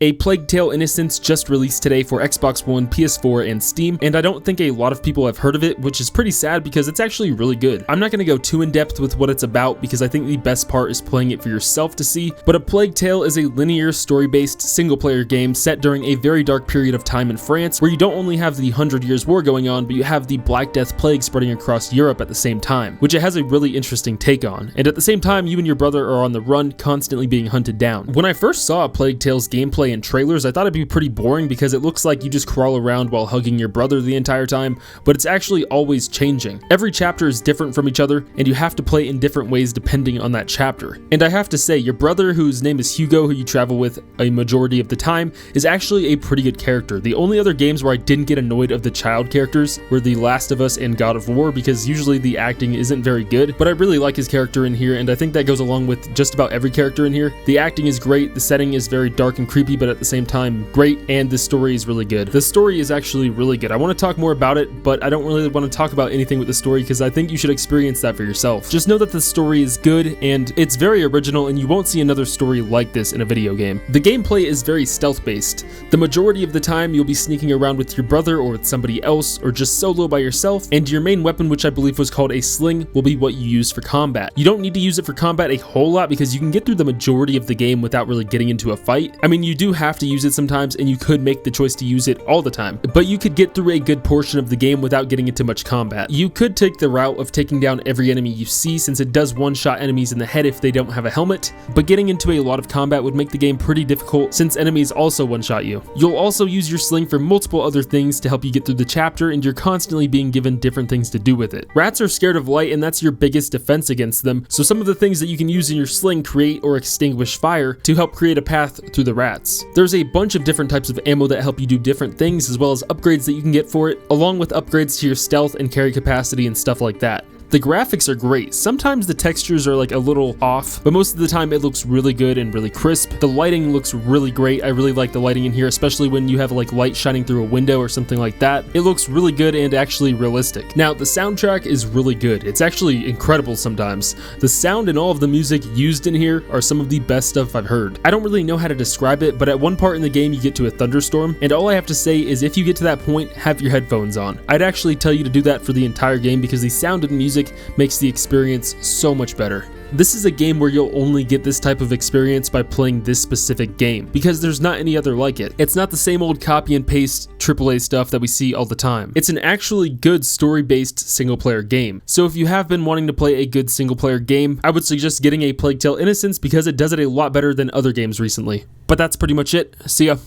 A Plague Tale Innocence just released today for Xbox One, PS4, and Steam, and I don't think a lot of people have heard of it, which is pretty sad because it's actually really good. I'm not going to go too in depth with what it's about because I think the best part is playing it for yourself to see, but A Plague Tale is a linear, story-based, single-player game set during a very dark period of time in France, where you don't only have the 100 Years' War going on, but you have the Black Death Plague spreading across Europe at the same time, which it has a really interesting take on, and at the same time, you and your brother are on the run, constantly being hunted down. When I first saw A Plague Tale's gameplay and trailers, I thought it'd be pretty boring because it looks like you just crawl around while hugging your brother the entire time, but it's actually always changing. Every chapter is different from each other, and you have to play in different ways depending on that chapter. And I have to say, your brother, whose name is Hugo, who you travel with a majority of the time, is actually a pretty good character. The only other games where I didn't get annoyed of the child characters were The Last of Us and God of War, because usually the acting isn't very good, but I really like his character in here, and I think that goes along with just about every character in here. The acting is great, the setting is very dark and creepy, but at the same time great, and the story is really good. The story is actually really good. I want to talk more about it, but I don't really want to talk about anything with the story because I think you should experience that for yourself. Just know that the story is good and it's very original, and you won't see another story like this in a video game. The gameplay is very stealth based. The majority of the time you'll be sneaking around with your brother or with somebody else or just solo by yourself, and your main weapon, which I believe was called a sling, will be what you use for combat. You don't need to use it for combat a whole lot because you can get through the majority of the game without really getting into a fight. I mean, you do have to use it sometimes, and you could make the choice to use it all the time, but you could get through a good portion of the game without getting into much combat. You could take the route of taking down every enemy you see, since it does one-shot enemies in the head if they don't have a helmet, but getting into a lot of combat would make the game pretty difficult since enemies also one-shot you. You'll also use your sling for multiple other things to help you get through the chapter, and you're constantly being given different things to do with it. Rats are scared of light, and that's your biggest defense against them, so some of the things that you can use in your sling create or extinguish fire to help create a path through the rats. There's a bunch of different types of ammo that help you do different things, as well as upgrades that you can get for it, along with upgrades to your stealth and carry capacity and stuff like that. The graphics are great. Sometimes the textures are like a little off, but most of the time it looks really good and really crisp. The lighting looks really great. I really like the lighting in here, especially when you have like light shining through a window or something like that. It looks really good and actually realistic. Now, the soundtrack is really good. It's actually incredible sometimes. The sound and all of the music used in here are some of the best stuff I've heard. I don't really know how to describe it, but at one part in the game you get to a thunderstorm, and all I have to say is if you get to that point, have your headphones on. I'd actually tell you to do that for the entire game because the sound and music makes the experience so much better. This is a game where you'll only get this type of experience by playing this specific game, because there's not any other like it. It's not the same old copy and paste AAA stuff that we see all the time. It's an actually good story-based single-player game. So if you have been wanting to play a good single-player game, I would suggest getting A Plague Tale Innocence because it does it a lot better than other games recently. But that's pretty much it. See ya.